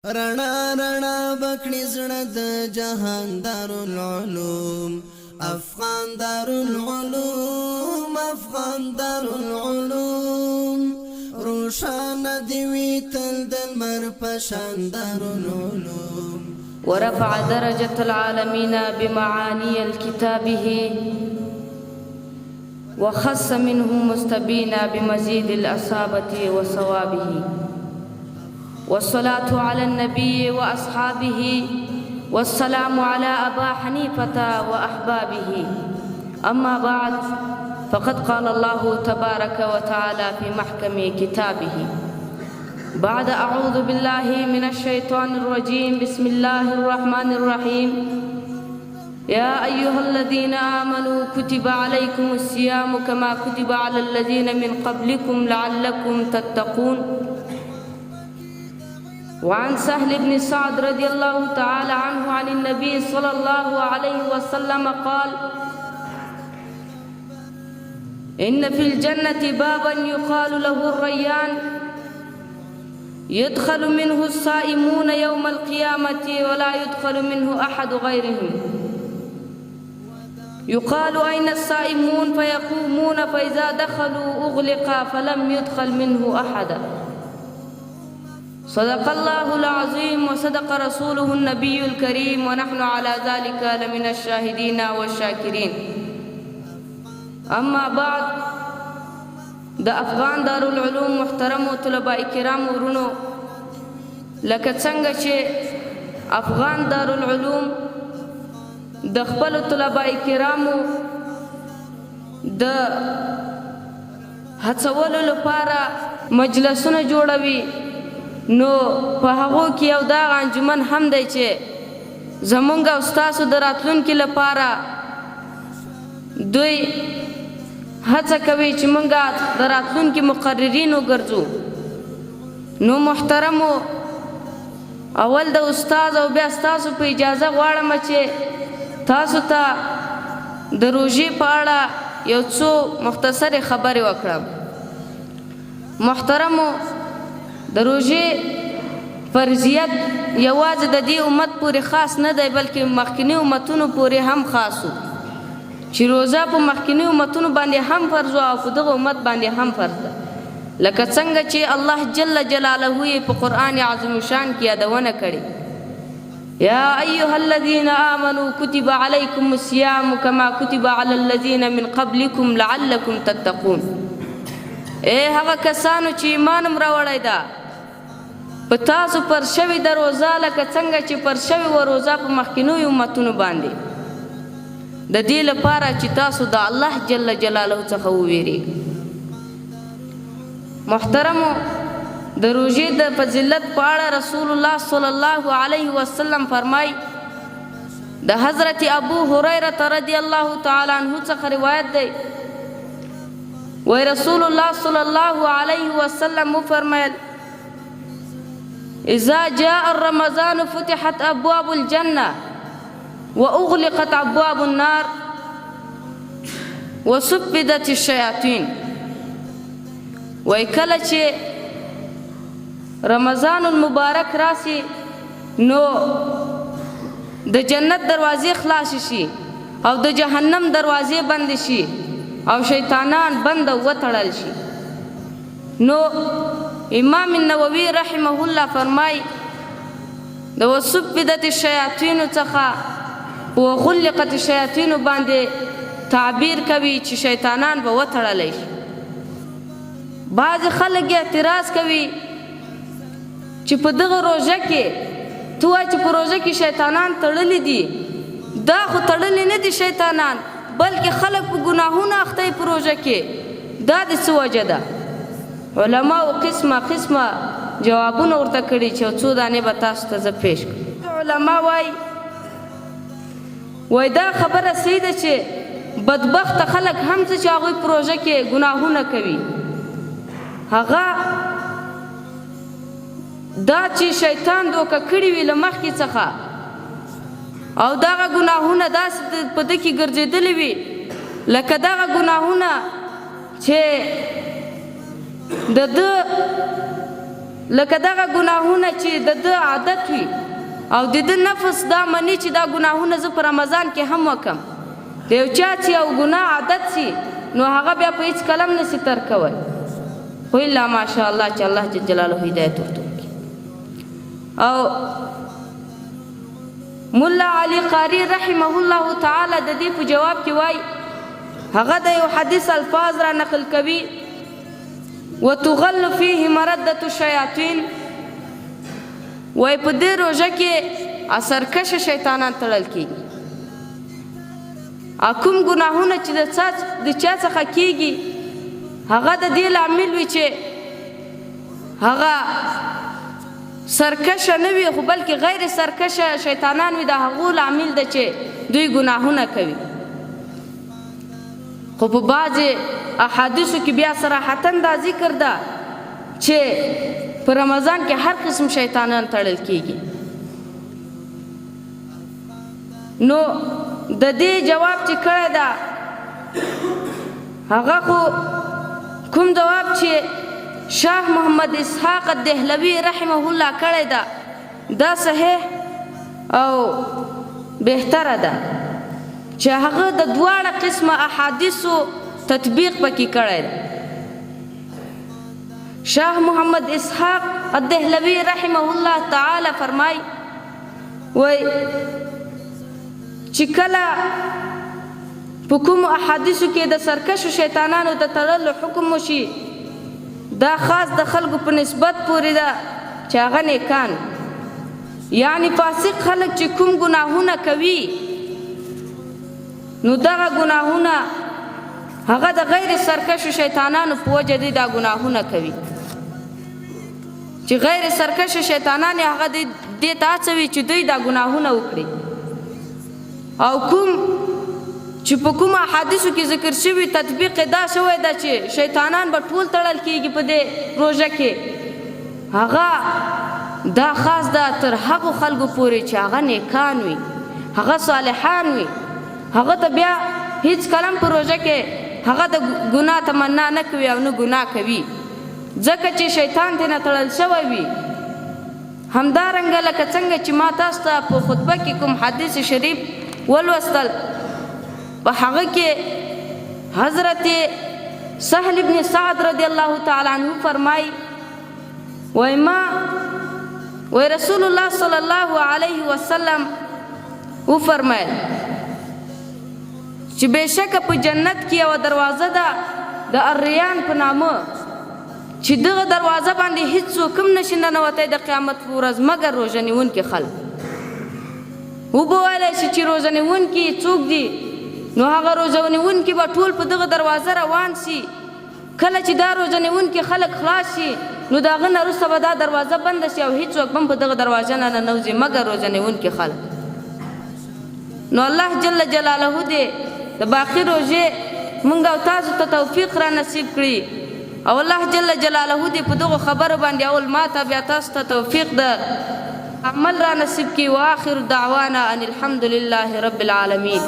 رڼا رڼا بکړي زړه د جهان دارالعلوم افغان دارالعلوم افغان دارالعلوم روشان دی وی تل د لمر په شان دارالعلوم ورفع درجة العالمين بمعاني كتابه وخص منه مستبينا بمزيد الأصابة وصوابه والصلاة على النبي وأصحابه والسلام على أبا حنيفة وأحبابه أما بعد فقد قال الله تبارك وتعالى في محكم كتابه بعد أعوذ بالله من الشيطان الرجيم بسم الله الرحمن الرحيم يا أيها الذين آمنوا كتب عليكم الصيام كما كتب على الذين من قبلكم لعلكم تتقون وعن سهل بن سعد رضي الله تعالى عنه عن النبي صلى الله عليه وسلم قال إن في الجنة بابا يقال له الريان يدخل منه الصائمون يوم القيامة ولا يدخل منه أحد غيرهم يقال أين الصائمون فيقومون فإذا دخلوا أغلق فلم يدخل منه أحد صدق الله العظيم وصدق رسوله النبي الكريم ونحن على ذلك لمن الشاهدين والشاكرين أما بعد د افغان دارالعلوم محترم طلباء کرام ورونو لکه څنګه چې افغان دارالعلوم د خپل طلباء کرامو د هڅولو لپاره مجلسونه جوړوي نو په هغو کې یو دا انجمن هم دی چې زمونږ او ستاسو د راتلونکي لپاره دوی هڅه کوي چې موږ د راتلونکي مقررین وګرځو نو محترمو اول د استاد او بیا ستاسو په اجازه غواړم چې تاسو ته د روژې په اړه یو څو مختصرې خبرې وکړم محترمو د روژې فرضیت یوازې د دې امت پورې خاص نه دی بلکې مخکینی امتونو پورې هم خاص و چې روزه په مخکینی امتونو باندې هم فرض او په دغه امت باندې هم فرض ده لکه څنګه چې الله جل جلاله یې په قرآن عظیم شان کې یادونه کړې یا ایها الذین آمنوا کتب علیکم الصیام کما کتب علی الذین من قبلکم لعلکم تتقون اے هغه کسانو چې ایمان راوړی ده په تاسو پر شوی د روزه لکه څنګه چې پر شوی و روزه په مخکینیو امتونو باندې د دې لپاره چې تاسو د الله جل جلاله څخه وویریږئ محترمو د روژې د فضیلت په اړه رسول الله صلی الله علیه وسلم فرمای د حضرت ابو هریره رضی الله تعالی عنہ څخه روایت دی وی رسول الله صلی الله علیه وسلم فرمایل اذا جاء رمضان فتحت ابواب الجنه واغلقت ابواب النار وصفدت الشياطين وی کله چې رمضان المبارک راشي نو د جنت دروازې خلاص شي او د جهنم دروازې بند شي او شیطانان بند وتړل شي نو امام النووي رحمه الله فرمای د وصفدت الشياطين څخه وغلقت الشياطين باندې تعبیر کوي چې شیطانان به وتړلی شي بعض خلک اعتراض کوي چې په دغه روژه کې تو وایې چې په روژه کې شیطانان تړلی دي دا خو تړلی نه دي شیطانان بلکې خلک په ګناهونو اخته په روژه کې دا د څه وجه ده علماو قسمه قسمه جوابونه ورته کړي چې څو دانې به تاسو ته زه پیش کړم علما وایي دا خبره صحیح ده چې بدبخته خلک هم څه چې هغوی په روژه کې ګناهونه کوي هغه دا چې شیطان دوکه کړي وي له مخکې څخه او دغه ګناهونه داسې په ده کې ګرځېدلي وي لکه دغه ګناهونه چې د ده لکه دغه ګناهونه چې د ده عادت وي او د ده نفس دا مني چې دا ګناهونه زه په رمضان کې هم وکم. د یو چا چې یو ګناه عادت سي نو هغه بیا په هیڅ کلم نسي ترکوی، خو الا ماشاء الله چې الله جل جلاله هدایت ورته وکړي. او مولا علی قاری رحمه الله تعالی د دې په جواب کې وایي، هغه د یو حدیث الفاظ را نقل کوي، وتغل فيه مردة الشیاطین، وای په دې روژه کې اثرکش شیطانان تړل کېږي. کوم ګناهونه چې د چا څخه کېږي هغه د دې لامل وي چې هغه سرکشه نه وي، خو بلکې غیر سرکشه شیطانان وي، د هغو لامل ده چې دوی ګناهونه کوي. خو په بعضې احادیثو کې بیا صراحتاً دا ذکر ده چې په رمضان کې هر قسم شیطانان تړل کېږي. نو د دې جواب چې کړی ده هغه خو کوم جواب چې شاه محمد اسحاق الدهلوي رحمه الله کړی ده دا صحیح او بهتره ده چې هغه د دواړه قسمه احادیثو تطبیق پکې کړی ده. شاه محمد اسحاق الدهلوي رحمه الله تعالی فرمای وای چې کله په کوم احادیثو کې د سرکشو شیطانانو د تړلو حکم وشي دا خاص د خلکو په نسبت پورې ده چې هغه نیکان، یعنی فاسق خلک چې کوم ګناهونه کوي نو دغه ګناهونه هغه د غیر سرکشو شیطانانو په وجه دی دا ګناهونه کوي، چې غیر سرکشو شیطانان هغه دې ته هڅوي چې دوی دا ګناهونه وکړي. او کوم چې په کوم احادیثو کې ذکر شوي تطبیق دا شوی ده چې شیطانان به ټول تړل کېږي په دې روژه کې، هغه دا خاص ده تر هغو خلکو پورې چې هغه نیکان وي، هغه صالحان وي، هغه ته بیا هیڅ کلم په روژه کې هغه د ګناه تمنا نه کوي او نه ګناه کوي، ځکه چې شیطان ترې نه تړل شوی وي. همدارنګه لکه څنګه چې ما تاسو ته په خطبه کې کوم حدیث شریف ولوستل، په هغه کې حضرت سهل ابن سعد رضی الله تعالی عنہ فرمای وای رسول الله صلی الله علیه وسلم او فرمایل چې بېشکه په جنت کې یوه دروازه ده د الریان په نامه، چې دغه دروازه باندې هیڅوک هم نشي ننوتی د قیامت په ورځ مګر روژه نیونکي خلک. وبه ویلی شي چې روژه نیونکي څوک دي، نو هغه روژه نیونکي به ټول په دغه دروازه روان سي. کله چې دا روژه نیونکي خلک خلاص شي نو د هغه نه وروسته به دا دروازه بنده شي او هیڅوک هم په دغه دروازه نه ننوځي مګر روژه نیونکي خلک. نو الله جل جلاله دې د باقي روژې موږ او تاسو ته توفیق را نصیب کړي، او الله جل جلاله دې په دغو خبرو باندې اول ما ته بیا تاسو ته توفیق د عمل را نصیب کړي. واخر دعوانا ان الحمد لله رب العالمین.